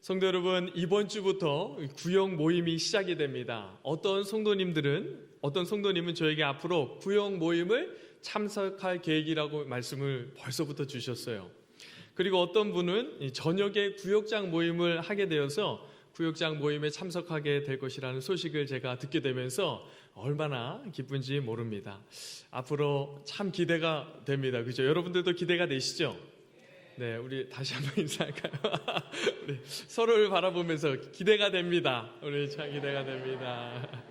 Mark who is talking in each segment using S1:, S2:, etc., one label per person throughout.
S1: 성도 여러분, 이번 주부터 구역 모임이 시작이 됩니다. 어떤 성도님은 저에게 앞으로 구역 모임을 참석할 계획이라고 말씀을 벌써부터 주셨어요. 그리고 어떤 분은 저녁에 구역장 모임을 하게 되어서 구역장 모임에 참석하게 될 것이라는 소식을 제가 듣게 되면서 얼마나 기쁜지 모릅니다. 앞으로 참 기대가 됩니다. 그죠? 여러분들도 기대가 되시죠? 네, 우리 다시 한번 인사할까요? 우리 서로를 바라보면서 기대가 됩니다. 우리 참 기대가 됩니다.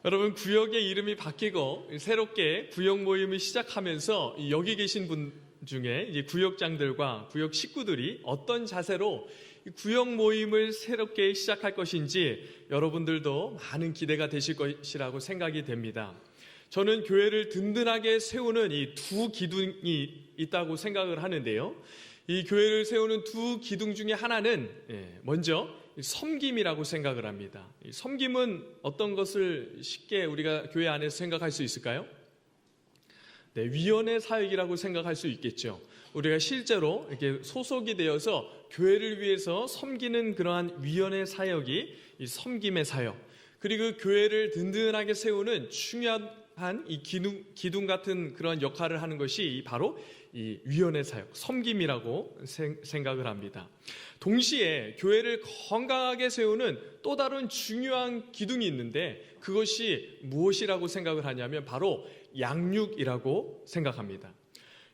S1: 여러분, 구역의 이름이 바뀌고 새롭게 구역 모임을 시작하면서 여기 계신 분 중에 이제 구역장들과 구역 식구들이 어떤 자세로 구역 모임을 새롭게 시작할 것인지 여러분들도 많은 기대가 되실 것이라고 생각이 됩니다. 저는 교회를 든든하게 세우는 이 두 기둥이 있다고 생각을 하는데요. 이 교회를 세우는 두 기둥 중에 하나는 먼저 섬김이라고 생각을 합니다. 섬김은 어떤 것을 쉽게 우리가 교회 안에서 생각할 수 있을까요? 네, 위원회 사역이라고 생각할 수 있겠죠. 우리가 실제로 이렇게 소속이 되어서 교회를 위해서 섬기는 그러한 위원회 사역이 이 섬김의 사역. 그리고 교회를 든든하게 세우는 중요한 이 기둥 같은 그런 역할을 하는 것이 바로 이 위원회 사역, 섬김이라고 생각을 합니다. 동시에 교회를 건강하게 세우는 또 다른 중요한 기둥이 있는데 그것이 무엇이라고 생각을 하냐면 바로 양육이라고 생각합니다.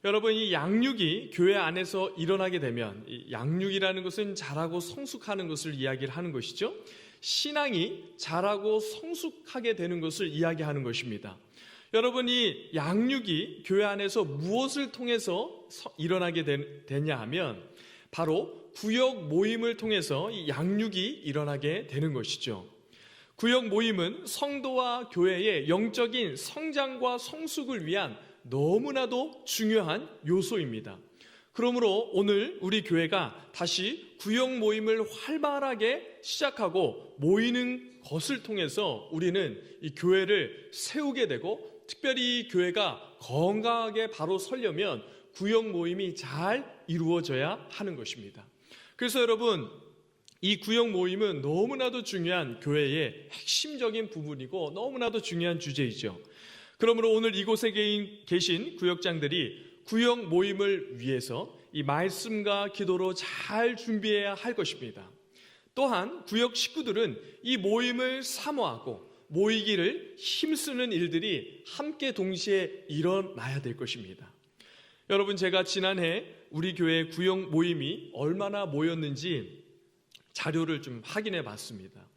S1: 여러분, 이 양육이 교회 안에서 일어나게 되면 이 양육이라는 것은 자라고 성숙하는 것을 이야기를 하는 것이죠. 신앙이 자라고 성숙하게 되는 것을 이야기하는 것입니다. 여러분, 이 양육이 교회 안에서 무엇을 통해서 일어나게 되냐 하면 바로 구역 모임을 통해서 이 양육이 일어나게 되는 것이죠. 구역 모임은 성도와 교회의 영적인 성장과 성숙을 위한 너무나도 중요한 요소입니다. 그러므로 오늘 우리 교회가 다시 구역 모임을 활발하게 시작하고 모이는 것을 통해서 우리는 이 교회를 세우게 되고 특별히 이 교회가 건강하게 바로 서려면 구역 모임이 잘 이루어져야 하는 것입니다. 그래서 여러분, 이 구역 모임은 너무나도 중요한 교회의 핵심적인 부분이고 너무나도 중요한 주제이죠. 그러므로 오늘 이곳에 계신 구역장들이 구역 모임을 위해서 이 말씀과 기도로 잘 준비해야 할 것입니다. 또한 구역 식구들은 이 모임을 사모하고 모이기를 힘쓰는 일들이 함께 동시에 일어나야 될 것입니다. 여러분, 제가 지난해 우리 교회 구역 모임이 얼마나 모였는지 자료를 좀 확인해 봤습니다.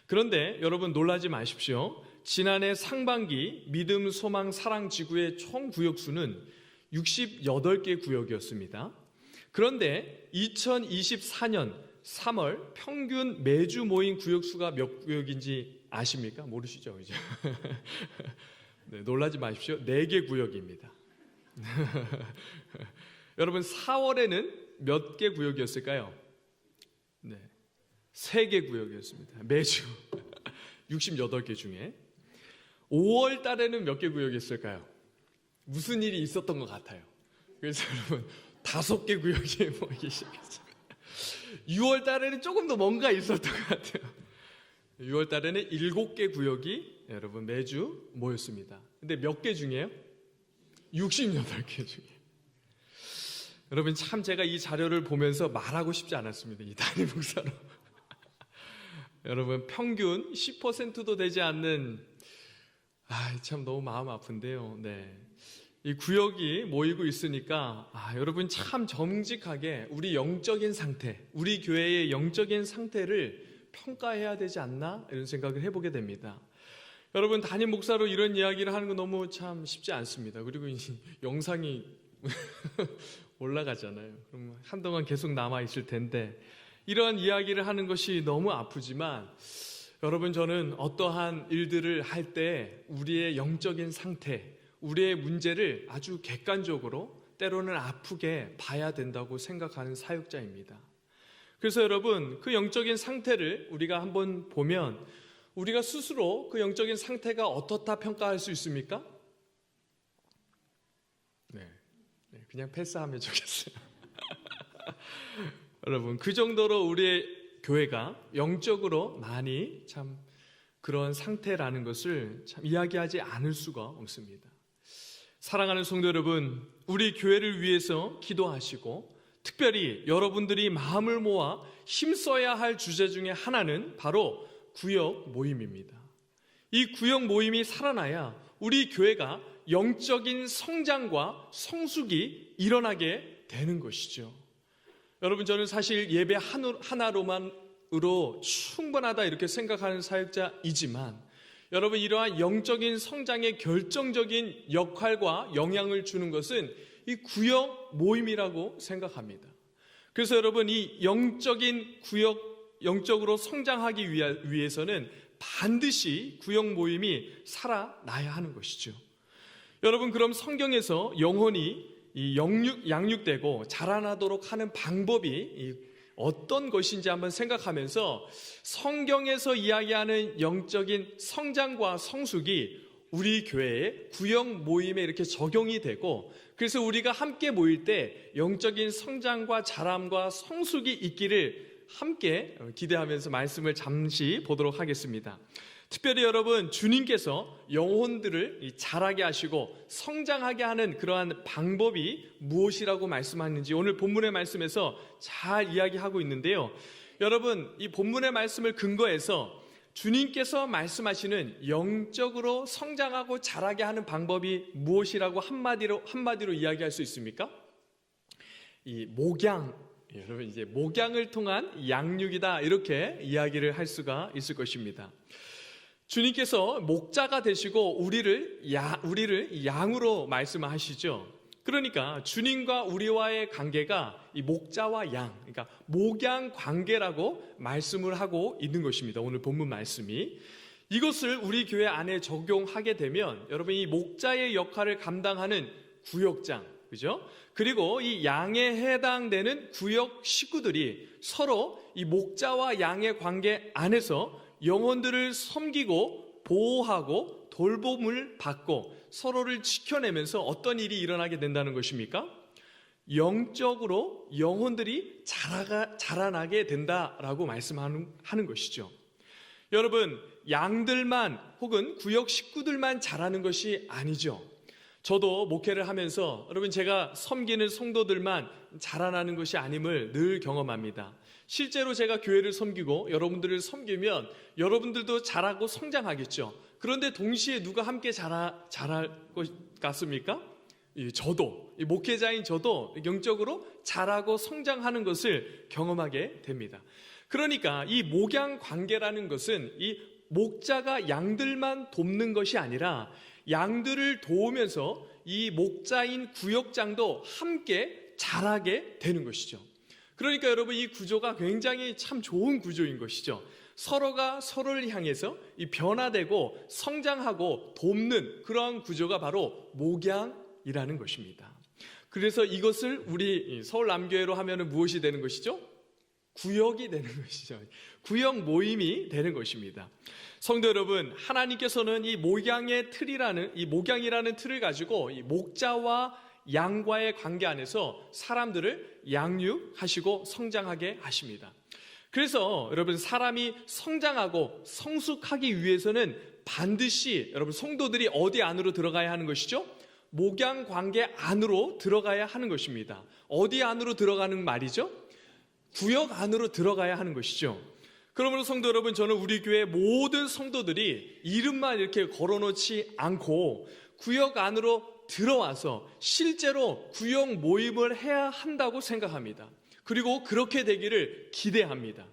S1: 그런데 여러분 놀라지 마십시오. 지난해 상반기 믿음, 소망, 사랑 지구의 총 구역수는 68개 구역이었습니다. 그런데 2024년 3월 평균 매주 모인 구역수가 몇 구역인지 아십니까? 모르시죠? 그죠? 네, 놀라지 마십시오. 4개 구역입니다. 여러분, 4월에는 몇 개 구역이었을까요? 네, 3개 구역이었습니다. 매주 68개 중에 5월 달에는 몇 개 구역이었을까요? 무슨 일이 있었던 것 같아요. 그래서 여러분 5개 구역이 모이기 시작했어요. 6월 달에는 조금 더 뭔가 있었던 것 같아요. 6월 달에는 7개 구역이 여러분 매주 모였습니다. 근데 몇 개 중이에요? 68개 중에. 여러분, 참 제가 이 자료를 보면서 말하고 싶지 않았습니다. 이 담임 목사로. 여러분, 평균 10%도 되지 않는 참 너무 마음 아픈데요. 네. 이 구역이 모이고 있으니까 여러분 참 정직하게 우리 영적인 상태, 우리 교회의 영적인 상태를 평가해야 되지 않나 이런 생각을 해보게 됩니다. 여러분, 담임 목사로 이런 이야기를 하는 거 너무 참 쉽지 않습니다. 그리고 이 영상이 올라가잖아요. 그럼 한동안 계속 남아 있을 텐데 이러한 이야기를 하는 것이 너무 아프지만 여러분, 저는 어떠한 일들을 할 때 우리의 영적인 상태, 우리의 문제를 아주 객관적으로 때로는 아프게 봐야 된다고 생각하는 사역자입니다. 그래서 여러분, 그 영적인 상태를 우리가 한번 보면 우리가 스스로 그 영적인 상태가 어떻다 평가할 수 있습니까? 네, 그냥 패스하면 좋겠어요. 여러분, 그 정도로 우리의 교회가 영적으로 많이 참 그런 상태라는 것을 참 이야기하지 않을 수가 없습니다. 사랑하는 성도 여러분, 우리 교회를 위해서 기도하시고 특별히 여러분들이 마음을 모아 힘써야 할 주제 중에 하나는 바로 구역 모임입니다. 이 구역 모임이 살아나야 우리 교회가 영적인 성장과 성숙이 일어나게 되는 것이죠. 여러분, 저는 사실 예배 하나로만으로 충분하다 이렇게 생각하는 사역자이지만 여러분, 이러한 영적인 성장에 결정적인 역할과 영향을 주는 것은 이 구역 모임이라고 생각합니다. 그래서 여러분, 이 영적으로 성장하기 위해서는 반드시 구역 모임이 살아나야 하는 것이죠. 여러분, 그럼 성경에서 영혼이 양육되고 자라나도록 하는 방법이 어떤 것인지 한번 생각하면서 성경에서 이야기하는 영적인 성장과 성숙이 우리 교회의 구역 모임에 이렇게 적용이 되고, 그래서 우리가 함께 모일 때 영적인 성장과 자람과 성숙이 있기를 함께 기대하면서 말씀을 잠시 보도록 하겠습니다. 특별히 여러분, 주님께서 영혼들을 자라게 하시고 성장하게 하는 그러한 방법이 무엇이라고 말씀하는지 오늘 본문의 말씀에서 잘 이야기하고 있는데요. 여러분, 이 본문의 말씀을 근거해서 주님께서 말씀하시는 영적으로 성장하고 자라게 하는 방법이 무엇이라고 한마디로 이야기할 수 있습니까? 이 목양, 여러분, 이제 목양을 통한 양육이다, 이렇게 이야기를 할 수가 있을 것입니다. 주님께서 목자가 되시고 우리를 양으로 말씀하시죠. 그러니까 주님과 우리와의 관계가 이 목자와 양, 그러니까 목양 관계라고 말씀을 하고 있는 것입니다. 오늘 본문 말씀이. 이것을 우리 교회 안에 적용하게 되면 여러분, 이 목자의 역할을 감당하는 구역장, 그죠? 그리고 이 양에 해당되는 구역 식구들이 서로 이 목자와 양의 관계 안에서 영혼들을 섬기고 보호하고 돌봄을 받고 서로를 지켜내면서 어떤 일이 일어나게 된다는 것입니까? 영적으로 영혼들이 자라나게 된다라고 말씀하는 것이죠. 여러분, 양들만 혹은 구역 식구들만 자라는 것이 아니죠. 저도 목회를 하면서 여러분, 제가 섬기는 성도들만 자라나는 것이 아님을 늘 경험합니다. 실제로 제가 교회를 섬기고 여러분들을 섬기면 여러분들도 자라고 성장하겠죠. 그런데 동시에 누가 함께 자랄 것 같습니까? 저도, 목회자인 저도 영적으로 자라고 성장하는 것을 경험하게 됩니다. 그러니까 이 목양 관계라는 것은 이 목자가 양들만 돕는 것이 아니라 양들을 도우면서 이 목자인 구역장도 함께 자라게 되는 것이죠. 그러니까 여러분, 이 구조가 굉장히 참 좋은 구조인 것이죠. 서로가 서로를 향해서 이 변화되고 성장하고 돕는 그러한 구조가 바로 목양이라는 것입니다. 그래서 이것을 우리 서울 남교회로 하면은 무엇이 되는 것이죠? 구역이 되는 것이죠. 구역 모임이 되는 것입니다. 성도 여러분, 하나님께서는 이 목양이라는 틀을 가지고 이 목자와 양과의 관계 안에서 사람들을 양육하시고 성장하게 하십니다. 그래서 여러분, 사람이 성장하고 성숙하기 위해서는 반드시 여러분, 성도들이 어디 안으로 들어가야 하는 것이죠? 목양 관계 안으로 들어가야 하는 것입니다. 어디 안으로 들어가는 말이죠? 구역 안으로 들어가야 하는 것이죠. 그러므로 성도 여러분, 저는 우리 교회 모든 성도들이 이름만 이렇게 걸어놓지 않고 구역 안으로 들어와서 실제로 구역 모임을 해야 한다고 생각합니다. 그리고 그렇게 되기를 기대합니다.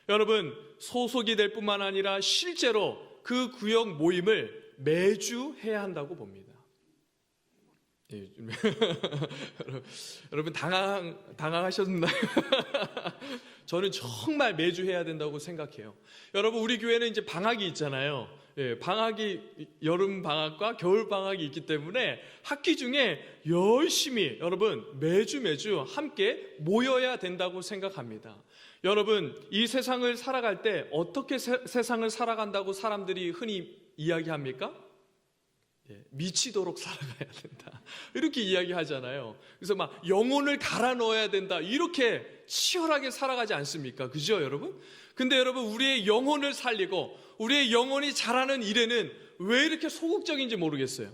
S1: 여러분, 소속이 될 뿐만 아니라 실제로 그 구역 모임을 매주 해야 한다고 봅니다. 여러분, 당황하셨나요? 저는 정말 매주 해야 된다고 생각해요. 여러분, 우리 교회는 이제 방학이 있잖아요. 방학이 여름 방학과 겨울 방학이 있기 때문에 학기 중에 열심히 여러분 매주 함께 모여야 된다고 생각합니다. 여러분, 이 세상을 살아갈 때 어떻게 세상을 살아간다고 사람들이 흔히 이야기합니까? 미치도록 살아가야 된다. 이렇게 이야기하잖아요. 그래서 막 영혼을 갈아 넣어야 된다. 이렇게 치열하게 살아가지 않습니까? 그죠, 여러분? 근데 여러분, 우리의 영혼을 살리고 우리의 영혼이 자라는 일에는 왜 이렇게 소극적인지 모르겠어요.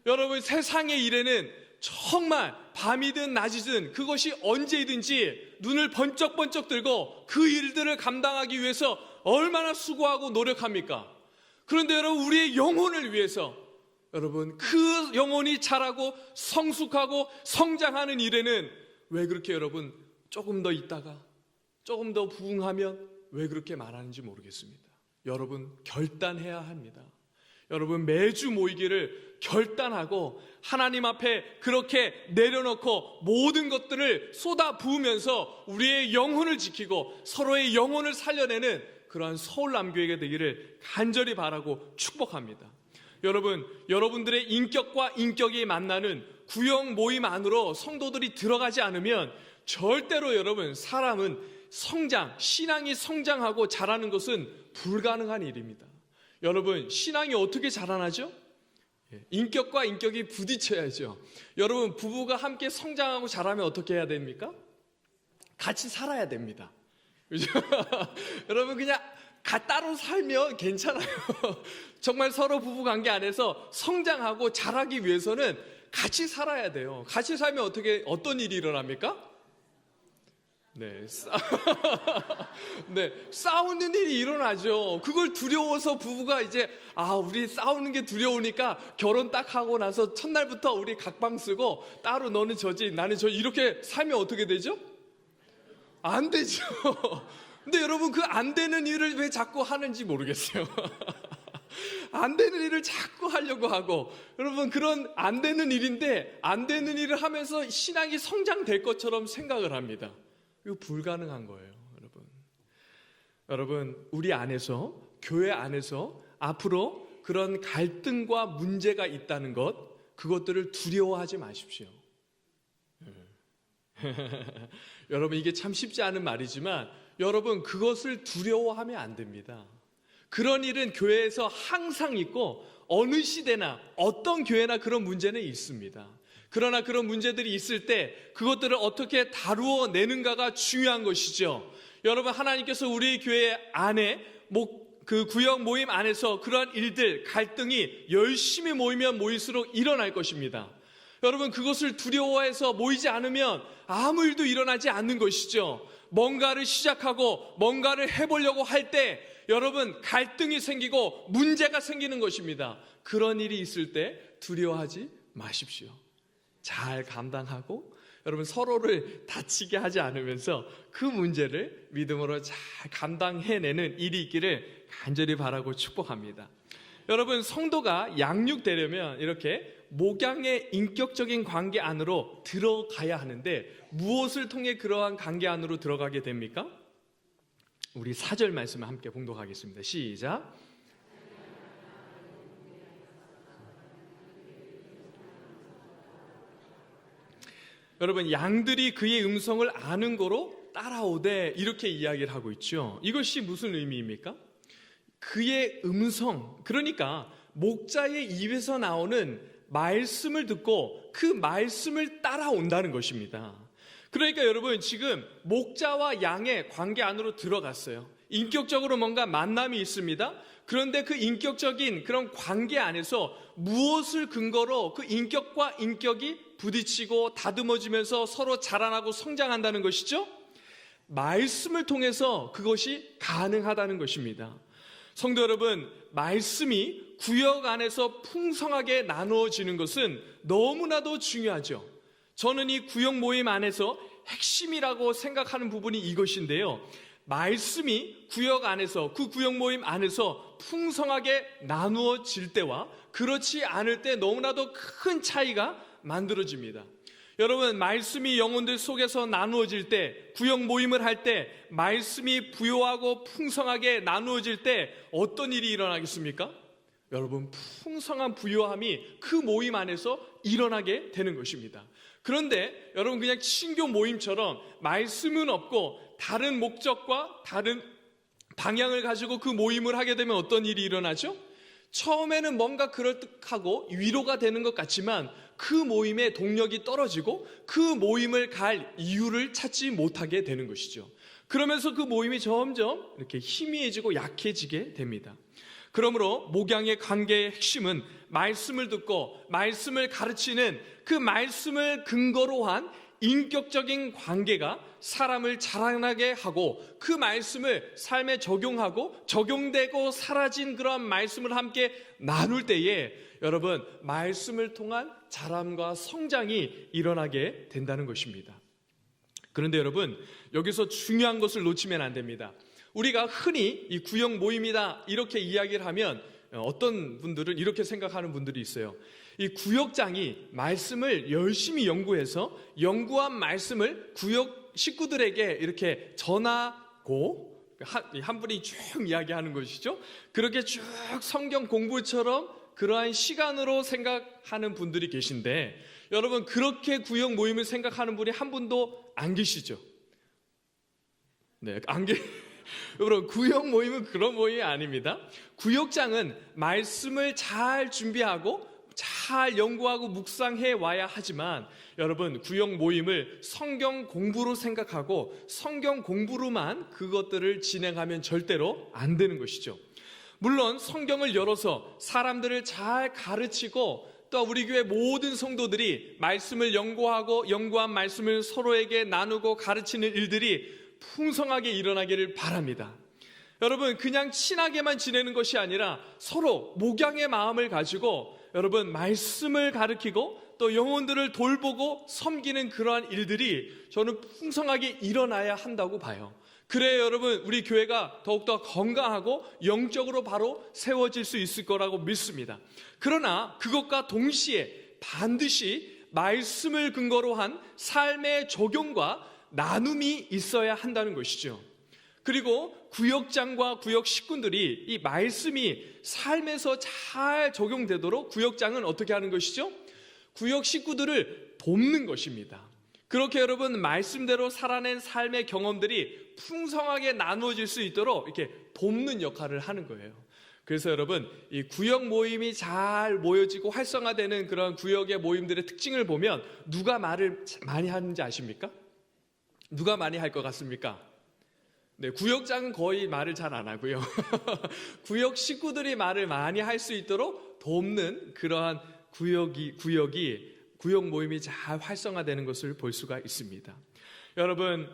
S1: 여러분, 세상의 일에는 정말 밤이든 낮이든 그것이 언제든지 눈을 번쩍번쩍 들고 그 일들을 감당하기 위해서 얼마나 수고하고 노력합니까? 그런데 여러분, 우리의 영혼을 위해서 여러분, 그 영혼이 자라고 성숙하고 성장하는 일에는 왜 그렇게 여러분 조금 더 있다가 조금 더 부응하면 왜 그렇게 말하는지 모르겠습니다. 여러분, 결단해야 합니다. 여러분, 매주 모이기를 결단하고 하나님 앞에 그렇게 내려놓고 모든 것들을 쏟아 부으면서 우리의 영혼을 지키고 서로의 영혼을 살려내는 그러한 서울남교회가 되기를 간절히 바라고 축복합니다. 여러분, 여러분들의 인격과 인격이 만나는 구역 모임 안으로 성도들이 들어가지 않으면 절대로 여러분, 사람은 신앙이 성장하고 자라는 것은 불가능한 일입니다. 여러분, 신앙이 어떻게 자라나죠? 인격과 인격이 부딪혀야죠. 여러분, 부부가 함께 성장하고 자라면 어떻게 해야 됩니까? 같이 살아야 됩니다. 그죠? 여러분, 그냥 따로 살면 괜찮아요. 정말 서로 부부관계 안에서 성장하고 자라기 위해서는 같이 살아야 돼요. 같이 살면 어떤 일이 일어납니까? 싸우는 일이 일어나죠. 그걸 두려워서 부부가 이제 우리 싸우는 게 두려우니까 결혼 딱 하고 나서 첫날부터 우리 각방 쓰고 따로 너는 저지 나는 저 이렇게 살면 어떻게 되죠? 안 되죠. 근데 여러분, 그 안 되는 일을 왜 자꾸 하는지 모르겠어요. 안 되는 일을 자꾸 하려고 하고, 여러분, 그런 안 되는 일인데 안 되는 일을 하면서 신앙이 성장될 것처럼 생각을 합니다. 이거 불가능한 거예요, 여러분. 여러분, 우리 안에서, 교회 안에서 앞으로 그런 갈등과 문제가 있다는 것, 그것들을 두려워하지 마십시오. 여러분, 이게 참 쉽지 않은 말이지만 여러분, 그것을 두려워하면 안 됩니다. 그런 일은 교회에서 항상 있고 어느 시대나 어떤 교회나 그런 문제는 있습니다. 그러나 그런 문제들이 있을 때 그것들을 어떻게 다루어 내는가가 중요한 것이죠. 여러분, 하나님께서 우리 교회 안에 그 구역 모임 안에서 그러한 일들, 갈등이 열심히 모이면 모일수록 일어날 것입니다. 여러분, 그것을 두려워해서 모이지 않으면 아무 일도 일어나지 않는 것이죠. 뭔가를 시작하고 뭔가를 해보려고 할 때 여러분, 갈등이 생기고 문제가 생기는 것입니다. 그런 일이 있을 때 두려워하지 마십시오. 잘 감당하고 여러분, 서로를 다치게 하지 않으면서 그 문제를 믿음으로 잘 감당해내는 일이 있기를 간절히 바라고 축복합니다. 여러분, 성도가 양육되려면 이렇게 목양의 인격적인 관계 안으로 들어가야 하는데 무엇을 통해 그러한 관계 안으로 들어가게 됩니까? 우리 4절 말씀을 함께 봉독하겠습니다. 시작. 여러분, 양들이 그의 음성을 아는 거로 따라오되 이렇게 이야기를 하고 있죠. 이것이 무슨 의미입니까? 그의 음성, 그러니까 목자의 입에서 나오는 말씀을 듣고 그 말씀을 따라온다는 것입니다. 그러니까 여러분, 지금 목자와 양의 관계 안으로 들어갔어요. 인격적으로 뭔가 만남이 있습니다. 그런데 그 인격적인 그런 관계 안에서 무엇을 근거로 그 인격과 인격이 부딪히고 다듬어지면서 서로 자라나고 성장한다는 것이죠? 말씀을 통해서 그것이 가능하다는 것입니다. 성도 여러분, 말씀이 구역 안에서 풍성하게 나누어지는 것은 너무나도 중요하죠. 저는 이 구역 모임 안에서 핵심이라고 생각하는 부분이 이것인데요. 말씀이 구역 안에서, 그 구역 모임 안에서 풍성하게 나누어질 때와 그렇지 않을 때 너무나도 큰 차이가 만들어집니다. 여러분, 말씀이 영혼들 속에서 나누어질 때, 구역 모임을 할 때 말씀이 부요하고 풍성하게 나누어질 때 어떤 일이 일어나겠습니까? 여러분, 풍성한 부요함이 그 모임 안에서 일어나게 되는 것입니다. 그런데 여러분, 그냥 친교 모임처럼 말씀은 없고 다른 목적과 다른 방향을 가지고 그 모임을 하게 되면 어떤 일이 일어나죠? 처음에는 뭔가 그럴듯하고 위로가 되는 것 같지만 그 모임의 동력이 떨어지고 그 모임을 갈 이유를 찾지 못하게 되는 것이죠. 그러면서 그 모임이 점점 이렇게 희미해지고 약해지게 됩니다. 그러므로 목양의 관계의 핵심은 말씀을 듣고 말씀을 가르치는 그 말씀을 근거로 한 인격적인 관계가 사람을 자라나게 하고 그 말씀을 삶에 적용하고 적용되고 사라진 그런 말씀을 함께 나눌 때에 여러분 말씀을 통한 자람과 성장이 일어나게 된다는 것입니다. 그런데 여러분 여기서 중요한 것을 놓치면 안 됩니다. 우리가 흔히 이 구역 모임이다 이렇게 이야기를 하면 어떤 분들은 이렇게 생각하는 분들이 있어요. 이 구역장이 말씀을 열심히 연구해서 연구한 말씀을 구역 식구들에게 이렇게 전하고 한 분이 쭉 이야기하는 것이죠. 그렇게 쭉 성경 공부처럼 그러한 시간으로 생각하는 분들이 계신데 여러분 그렇게 구역 모임을 생각하는 분이 한 분도 안 계시죠. 네, 여러분 구역 모임은 그런 모임이 아닙니다. 구역장은 말씀을 잘 준비하고 잘 연구하고 묵상해 와야 하지만 여러분 구역 모임을 성경 공부로 생각하고 성경 공부로만 그것들을 진행하면 절대로 안 되는 것이죠. 물론 성경을 열어서 사람들을 잘 가르치고 또 우리 교회 모든 성도들이 말씀을 연구하고 연구한 말씀을 서로에게 나누고 가르치는 일들이 풍성하게 일어나기를 바랍니다. 여러분 그냥 친하게만 지내는 것이 아니라 서로 목양의 마음을 가지고 여러분 말씀을 가르치고 또 영혼들을 돌보고 섬기는 그러한 일들이 저는 풍성하게 일어나야 한다고 봐요. 그래야 여러분 우리 교회가 더욱더 건강하고 영적으로 바로 세워질 수 있을 거라고 믿습니다. 그러나 그것과 동시에 반드시 말씀을 근거로 한 삶의 적용과 나눔이 있어야 한다는 것이죠. 그리고 구역장과 구역 식구들이 이 말씀이 삶에서 잘 적용되도록 구역장은 어떻게 하는 것이죠? 구역 식구들을 돕는 것입니다. 그렇게 여러분 말씀대로 살아낸 삶의 경험들이 풍성하게 나누어질 수 있도록 이렇게 돕는 역할을 하는 거예요. 그래서 여러분 이 구역 모임이 잘 모여지고 활성화되는 그런 구역의 모임들의 특징을 보면 누가 말을 많이 하는지 아십니까? 누가 많이 할 것 같습니까? 네, 구역장은 거의 말을 잘 안 하고요. 구역 식구들이 말을 많이 할 수 있도록 돕는 그러한 구역 모임이 잘 활성화되는 것을 볼 수가 있습니다. 여러분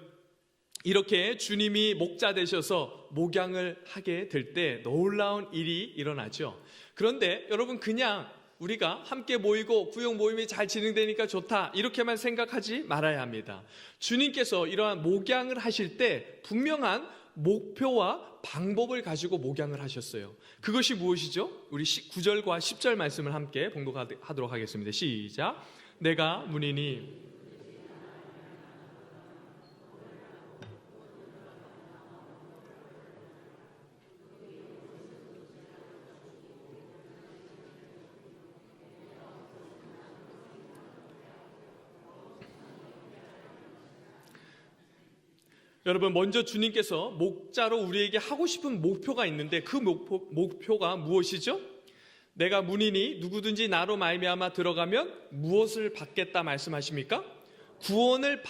S1: 이렇게 주님이 목자 되셔서 목양을 하게 될 때 놀라운 일이 일어나죠. 그런데 여러분 그냥 우리가 함께 모이고 구역 모임이 잘 진행되니까 좋다 이렇게만 생각하지 말아야 합니다. 주님께서 이러한 목양을 하실 때 분명한 목표와 방법을 가지고 목양을 하셨어요. 그것이 무엇이죠? 우리 9절과 10절 말씀을 함께 봉독하도록 하겠습니다. 시작. 내가 문이니 여러분 먼저 주님께서 목자로 우리에게 하고 싶은 목표가 있는데 그 목표가 무엇이죠? 내가 문이니 누구든지 나로 말미암아 들어가면 무엇을 받겠다 말씀하십니까? 구원을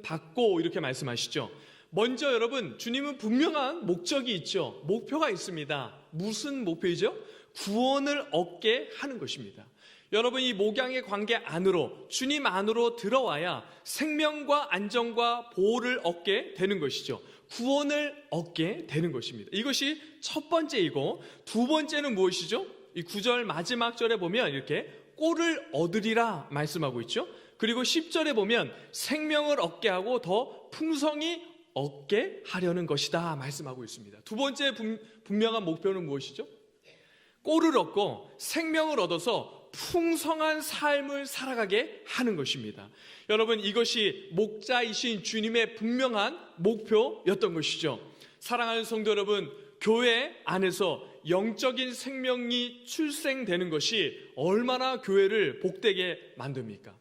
S1: 받고 이렇게 말씀하시죠. 먼저 여러분 주님은 분명한 목적이 있죠. 목표가 있습니다. 무슨 목표이죠? 구원을 얻게 하는 것입니다. 여러분 이 목양의 관계 안으로 주님 안으로 들어와야 생명과 안정과 보호를 얻게 되는 것이죠. 구원을 얻게 되는 것입니다. 이것이 첫 번째이고 두 번째는 무엇이죠? 이 9절 마지막 절에 보면 이렇게 꼴을 얻으리라 말씀하고 있죠. 그리고 10절에 보면 생명을 얻게 하고 더 풍성히 얻게 하려는 것이다 말씀하고 있습니다. 두 번째 분명한 목표는 무엇이죠? 꼴을 얻고 생명을 얻어서 풍성한 삶을 살아가게 하는 것입니다. 여러분 이것이 목자이신 주님의 분명한 목표였던 것이죠. 사랑하는 성도 여러분, 교회 안에서 영적인 생명이 출생되는 것이 얼마나 교회를 복되게 만듭니까?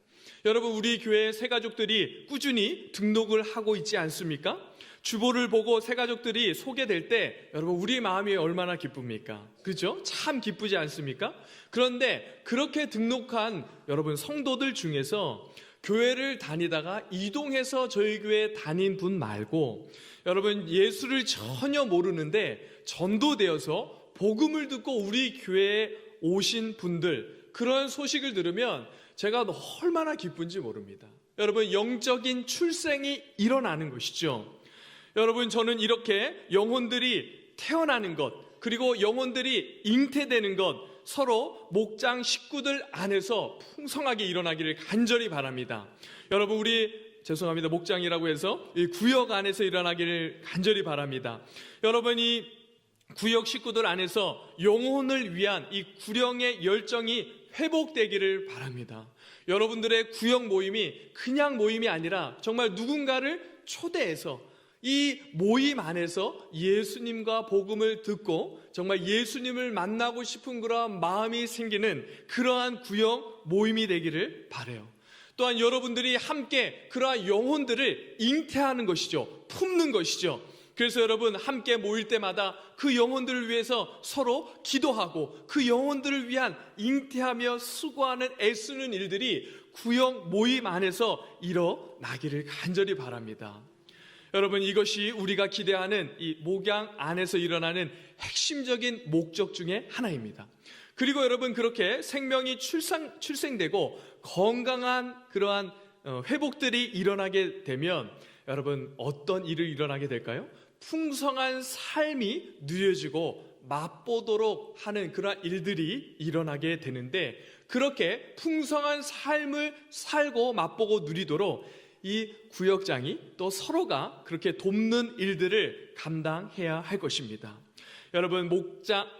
S1: 여러분, 우리 교회 새가족들이 꾸준히 등록을 하고 있지 않습니까? 주보를 보고 새가족들이 소개될 때 여러분, 우리 마음이 얼마나 기쁩니까? 그죠? 참 기쁘지 않습니까? 그런데 그렇게 등록한 여러분 성도들 중에서 교회를 다니다가 이동해서 저희 교회 다닌 분 말고 여러분, 예수를 전혀 모르는데 전도되어서 복음을 듣고 우리 교회에 오신 분들, 그런 소식을 들으면 제가 얼마나 기쁜지 모릅니다. 여러분, 영적인 출생이 일어나는 것이죠. 여러분, 저는 이렇게 영혼들이 태어나는 것, 그리고 영혼들이 잉태되는 것, 서로 목장 식구들 안에서 풍성하게 일어나기를 간절히 바랍니다. 여러분, 죄송합니다. 목장이라고 해서 이 구역 안에서 일어나기를 간절히 바랍니다. 여러분이 구역 식구들 안에서 영혼을 위한 이 구령의 열정이 회복되기를 바랍니다. 여러분들의 구역 모임이 그냥 모임이 아니라 정말 누군가를 초대해서 이 모임 안에서 예수님과 복음을 듣고 정말 예수님을 만나고 싶은 그러한 마음이 생기는 그러한 구역 모임이 되기를 바라요. 또한 여러분들이 함께 그러한 영혼들을 잉태하는 것이죠. 품는 것이죠. 그래서 여러분, 함께 모일 때마다 그 영혼들을 위해서 서로 기도하고 그 영혼들을 위한 잉태하며 수고하는 애쓰는 일들이 구역 모임 안에서 일어나기를 간절히 바랍니다. 여러분, 이것이 우리가 기대하는 이 목양 안에서 일어나는 핵심적인 목적 중에 하나입니다. 그리고 여러분, 그렇게 생명이 출생되고 건강한 그러한 회복들이 일어나게 되면 여러분, 어떤 일이 일어나게 될까요? 풍성한 삶이 누려지고 맛보도록 하는 그러한 일들이 일어나게 되는데, 그렇게 풍성한 삶을 살고 맛보고 누리도록 이 구역장이 또 서로가 그렇게 돕는 일들을 감당해야 할 것입니다. 여러분,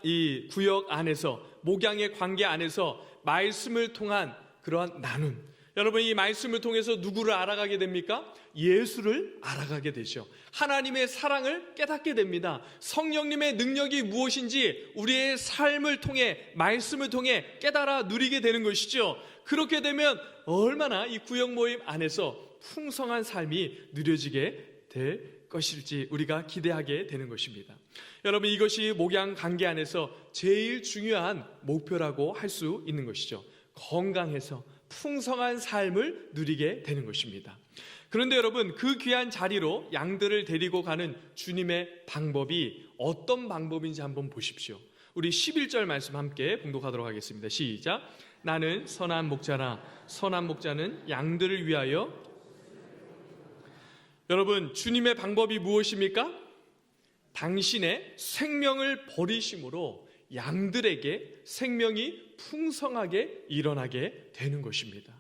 S1: 이 구역 안에서, 목양의 관계 안에서 말씀을 통한 그러한 나눔, 여러분, 이 말씀을 통해서 누구를 알아가게 됩니까? 예수를 알아가게 되죠. 하나님의 사랑을 깨닫게 됩니다. 성령님의 능력이 무엇인지 우리의 삶을 통해, 말씀을 통해 깨달아 누리게 되는 것이죠. 그렇게 되면 얼마나 이 구역 모임 안에서 풍성한 삶이 누려지게 될 것일지 우리가 기대하게 되는 것입니다. 여러분, 이것이 목양 관계 안에서 제일 중요한 목표라고 할 수 있는 것이죠. 건강해서 풍성한 삶을 누리게 되는 것입니다. 그런데 여러분, 그 귀한 자리로 양들을 데리고 가는 주님의 방법이 어떤 방법인지 한번 보십시오. 우리 11절 말씀 함께 봉독하도록 하겠습니다. 시작. 나는 선한 목자라, 선한 목자는 양들을 위하여. 여러분, 주님의 방법이 무엇입니까? 당신의 생명을 버리심으로 양들에게 생명이 풍성하게 일어나게 되는 것입니다.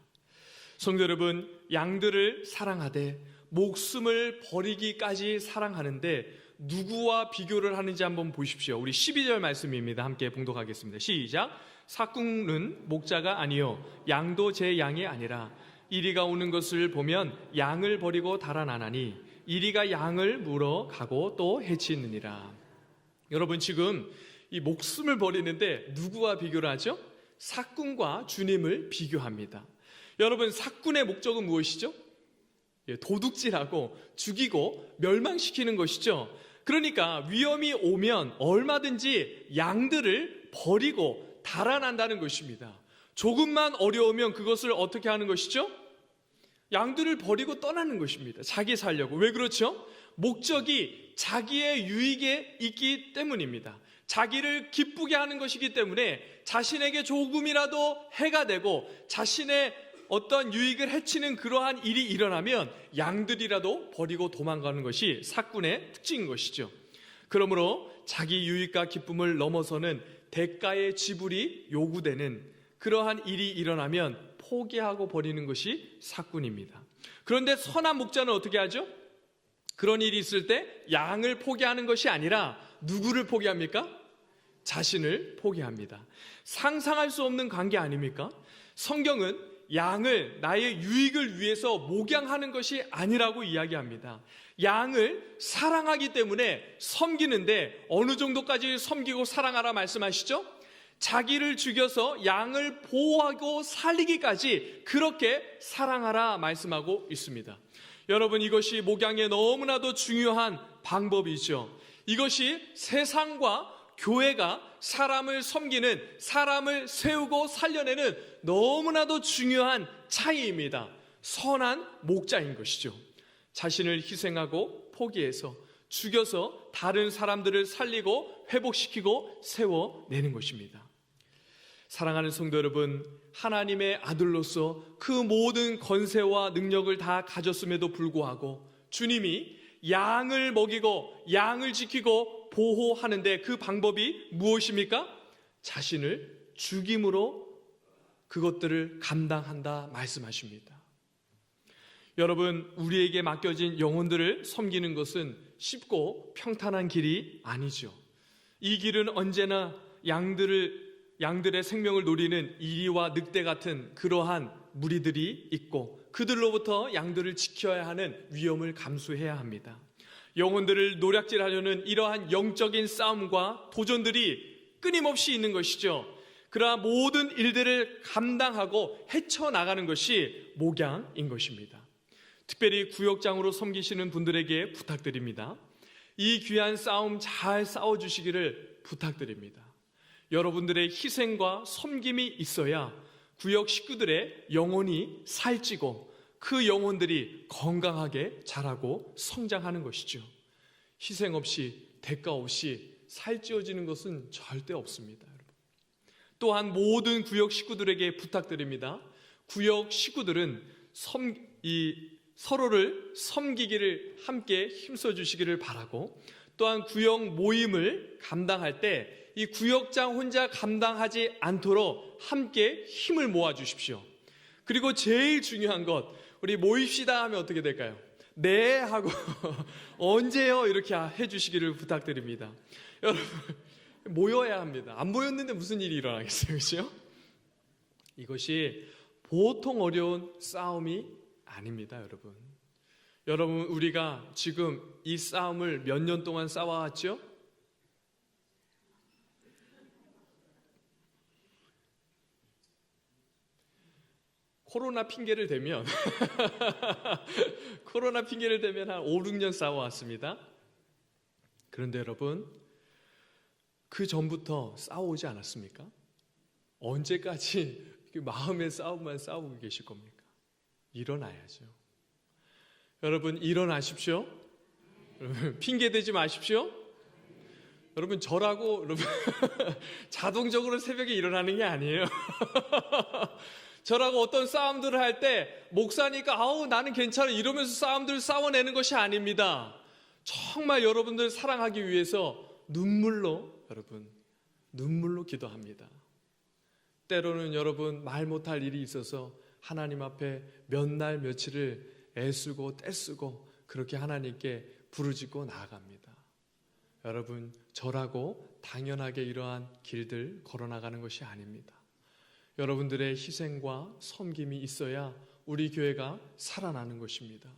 S1: 성도 여러분, 양들을 사랑하되 목숨을 버리기까지 사랑하는데 누구와 비교를 하는지 한번 보십시오. 우리 12절 말씀입니다. 함께 봉독하겠습니다. 시작. 삭궁은 목자가 아니요 양도 제 양이 아니라 이리가 오는 것을 보면 양을 버리고 달아나나니 이리가 양을 물어가고 또 해치느니라. 여러분, 지금 이 목숨을 버리는데 누구와 비교를 하죠? 삭군과 주님을 비교합니다. 여러분, 삭군의 목적은 무엇이죠? 도둑질하고 죽이고 멸망시키는 것이죠. 그러니까 위험이 오면 얼마든지 양들을 버리고 달아난다는 것입니다. 조금만 어려우면 그것을 어떻게 하는 것이죠? 양들을 버리고 떠나는 것입니다. 자기 살려고. 왜 그렇죠? 목적이 자기의 유익에 있기 때문입니다. 자기를 기쁘게 하는 것이기 때문에 자신에게 조금이라도 해가 되고 자신의 어떤 유익을 해치는 그러한 일이 일어나면 양들이라도 버리고 도망가는 것이 삭군의 특징인 것이죠. 그러므로 자기 유익과 기쁨을 넘어서는 대가의 지불이 요구되는 그러한 일이 일어나면 포기하고 버리는 것이 삭군입니다. 그런데 선한 목자는 어떻게 하죠? 그런 일이 있을 때 양을 포기하는 것이 아니라 누구를 포기합니까? 자신을 포기합니다. 상상할 수 없는 관계 아닙니까? 성경은 양을 나의 유익을 위해서 목양하는 것이 아니라고 이야기합니다. 양을 사랑하기 때문에 섬기는데 어느 정도까지 섬기고 사랑하라 말씀하시죠? 자기를 죽여서 양을 보호하고 살리기까지 그렇게 사랑하라 말씀하고 있습니다. 여러분, 이것이 목양에 너무나도 중요한 방법이죠. 이것이 세상과 교회가 사람을 섬기는, 사람을 세우고 살려내는 너무나도 중요한 차이입니다. 선한 목자인 것이죠. 자신을 희생하고 포기해서 죽여서 다른 사람들을 살리고 회복시키고 세워내는 것입니다. 사랑하는 성도 여러분, 하나님의 아들로서 그 모든 권세와 능력을 다 가졌음에도 불구하고 주님이 양을 먹이고 양을 지키고 보호하는데 그 방법이 무엇입니까? 자신을 죽임으로 그것들을 감당한다 말씀하십니다. 여러분, 우리에게 맡겨진 영혼들을 섬기는 것은 쉽고 평탄한 길이 아니죠. 이 길은 언제나 양들의 생명을 노리는 이리와 늑대 같은 그러한 무리들이 있고 그들로부터 양들을 지켜야 하는 위험을 감수해야 합니다. 영혼들을 노략질하려는 이러한 영적인 싸움과 도전들이 끊임없이 있는 것이죠. 그러한 모든 일들을 감당하고 헤쳐나가는 것이 목양인 것입니다. 특별히 구역장으로 섬기시는 분들에게 부탁드립니다. 이 귀한 싸움 잘 싸워주시기를 부탁드립니다. 여러분들의 희생과 섬김이 있어야 구역 식구들의 영혼이 살찌고 그 영혼들이 건강하게 자라고 성장하는 것이죠. 희생 없이 대가 없이 살찌워지는 것은 절대 없습니다. 또한 모든 구역 식구들에게 부탁드립니다. 구역 식구들은 서로를 섬기기를 함께 힘써 주시기를 바라고, 또한 구역 모임을 감당할 때 이 구역장 혼자 감당하지 않도록 함께 힘을 모아 주십시오. 그리고 제일 중요한 것, 우리 모입시다 하면 어떻게 될까요? 네 하고 언제요? 이렇게 해주시기를 부탁드립니다. 여러분, 모여야 합니다. 안 모였는데 무슨 일이 일어나겠어요? 그렇죠? 이것이 보통 어려운 싸움이 아닙니다. 여러분, 우리가 지금 이 싸움을 몇 년 동안 싸워왔죠? 코로나 핑계를 대면 한 5, 6년 싸워왔습니다. 그런데 여러분, 그 전부터 싸워오지 않았습니까? 언제까지 마음의 싸움만 싸우고 계실 겁니까? 일어나야죠. 여러분, 일어나십시오. 여러분, 핑계 대지 마십시오. 여러분, 저라고 자동적으로 새벽에 일어나는 게 아니에요. 저라고 어떤 싸움들을 할 때 목사니까 나는 괜찮아 이러면서 싸움들을 싸워내는 것이 아닙니다. 정말 여러분들 사랑하기 위해서 눈물로 기도합니다. 때로는 여러분 말 못할 일이 있어서 하나님 앞에 몇 날 며칠을 애쓰고 떼쓰고 그렇게 하나님께 부르짖고 나아갑니다. 여러분, 저라고 당연하게 이러한 길들 걸어나가는 것이 아닙니다. 여러분들의 희생과 섬김이 있어야 우리 교회가 살아나는 것입니다.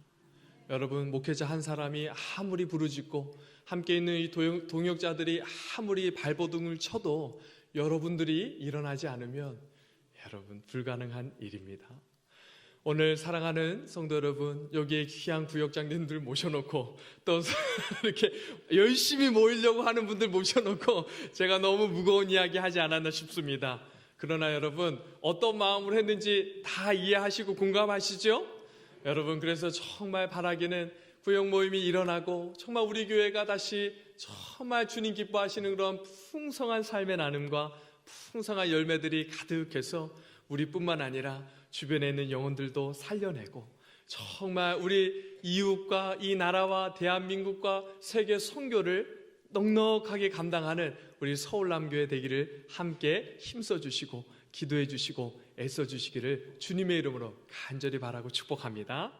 S1: 여러분, 목회자 한 사람이 아무리 부르짖고 함께 있는 이 동역자들이 아무리 발버둥을 쳐도 여러분들이 일어나지 않으면 여러분 불가능한 일입니다. 오늘 사랑하는 성도 여러분, 여기에 귀한 구역장님들 모셔놓고 또 이렇게 열심히 모이려고 하는 분들 모셔놓고 제가 너무 무거운 이야기 하지 않았나 싶습니다. 그러나 여러분, 어떤 마음으로 했는지 다 이해하시고 공감하시죠? 여러분, 그래서 정말 바라기는 구역 모임이 일어나고 정말 우리 교회가 다시 정말 주님 기뻐하시는 그런 풍성한 삶의 나눔과 풍성한 열매들이 가득해서 우리뿐만 아니라 주변에 있는 영혼들도 살려내고 정말 우리 이웃과 이 나라와 대한민국과 세계 선교를 넉넉하게 감당하는 우리 서울남교회 되기를 함께 힘써 주시고 기도해 주시고 애써 주시기를 주님의 이름으로 간절히 바라고 축복합니다.